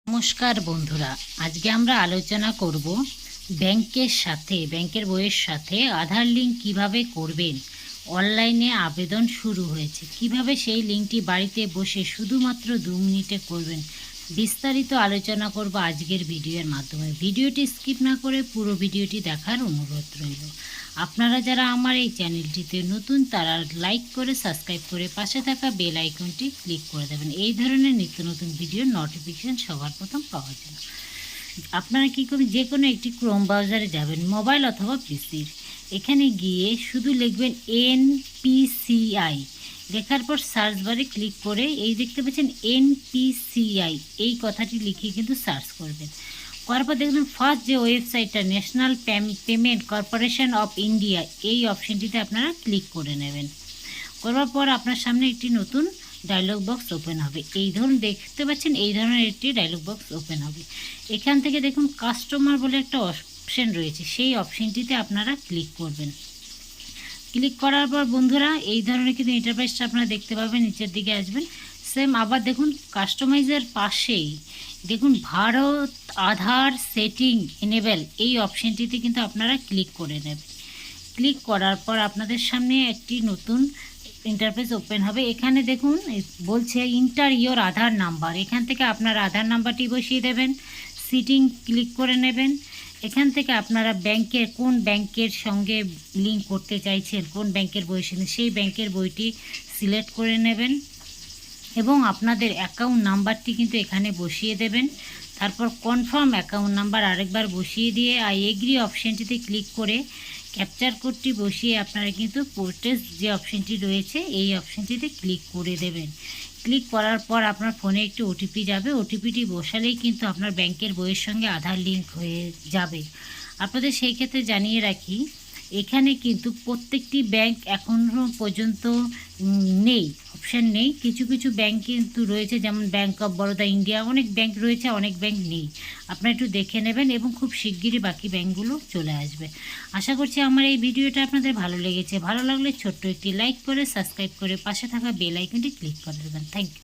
নমস্কার বন্ধুরা, আজকে আমরা আলোচনা করব ব্যাংকের বইয়ের সাথে আধার লিঙ্ক কিভাবে করবেন। অনলাইনে আবেদন শুরু হয়েছে, কিভাবে সেই লিঙ্কটি বাড়িতে বসে শুধুমাত্র 2 মিনিটে করবেন। বিস্তারিত আলোচনা করব আজকের ভিডিওর মাধ্যমে। ভিডিওটি স্কিপ না করে পুরো ভিডিওটি দেখার অনুরোধ রইল। আপনারা যারা আমার এই চ্যানেলটিতে নতুন তারা লাইক করে সাবস্ক্রাইব করে পাশে থাকা বেল আইকনটি ক্লিক করে দেবেন, এই ধরনের নিত্য নতুন ভিডিওর নোটিফিকেশান সবার প্রথম পাওয়ার জন্য। আপনারা কী করবেন, যে কোনো একটি ক্রোম ব্রাউজারে যাবেন, মোবাইল অথবা পিসির। এখানে গিয়ে শুধু লিখবেন NPCI, লেখার পর সার্চ বারে ক্লিক করে এই দেখতে পাচ্ছেন NPCI, এই কথাটি লিখে কিন্তু সার্চ করবেন। করার পর দেখবেন ফার্স্ট যে ওয়েবসাইটটা national payment corporation of India, এই অপশানটিতে আপনারা ক্লিক করে নেবেন। করার পর আপনার সামনে একটি নতুন ডায়লগ বক্স ওপেন হবে। এই ধরুন দেখতে পাচ্ছেন, এই ধরনের একটি ডায়লগ বক্স ওপেন হবে। এখান থেকে দেখুন কাস্টমার বলে একটা অপশান রয়েছে, সেই অপশানটিতে আপনারা ক্লিক করবেন। ক্লিক করার পর বন্ধুরা এই ধরনের কিন্তু ইন্টারফেসটা আপনারা দেখতে পাবেন। নিচের দিকে আসবেন, সেম আবার দেখুন কাস্টমাইজের পাশেই দেখুন ভারত আধার সেটিং এনেবেল, এই অপশানটিতে কিন্তু আপনারা ক্লিক করে নেবেন। ক্লিক করার পর আপনাদের সামনে একটি নতুন ইন্টারফেস ওপেন হবে। এখানে দেখুন বলছে ইন্টার ইয়োর আধার নাম্বার, এখান থেকে আপনার আধার নাম্বারটি বসিয়ে দেবেন। সিটিং ক্লিক করে নেবেন। এখান থেকে আপনারা কোন ব্যাংকের সঙ্গে লিঙ্ক করতে চাইছেন, কোন ব্যাংকের বই সেই ব্যাংকের বইটি সিলেক্ট করে নেবেন এবং আপনাদের অ্যাকাউন্ট নাম্বারটি কিন্তু এখানে বসিয়ে দেবেন। তারপর কনফার্ম অ্যাকাউন্ট নাম্বার আরেকবার বসিয়ে দিয়ে এগ্রি অপশানটিতে ক্লিক করে ক্যাপচার কোডটি বসিয়ে আপনারা কিন্তু পোর্টেস যে অপশানটি রয়েছে এই অপশানটিতে ক্লিক করে দেবেন। ক্লিক করার পর আপনার ফোনে একটি ওটিপি যাবে, ওটিপিটি বসালেই কিন্তু আপনার ব্যাংকের বইয়ের সঙ্গে আধার লিঙ্ক হয়ে যাবে। আপনাদের সেই ক্ষেত্রে জানিয়ে রাখি, এখানে কিন্তু প্রত্যেকটি ব্যাংক এখনও পর্যন্ত নেই, অপশান নেই। কিছু কিছু ব্যাংক কিন্তু রয়েছে, যেমন ব্যাংক অফ বরোদা ইন্ডিয়া, অনেক ব্যাংক রয়েছে, অনেক ব্যাংক নেই। আপনারা একটু দেখে নেবেন এবং খুব শিগগিরই বাকি ব্যাংকগুলো চলে আসবে। আশা করছি আমার এই ভিডিওটা আপনাদের ভালো লেগেছে। ভালো লাগলে ছোট্ট একটি লাইক করে সাবস্ক্রাইব করে পাশে থাকা বেল আইকনটি ক্লিক করে দেবেন। Thank you.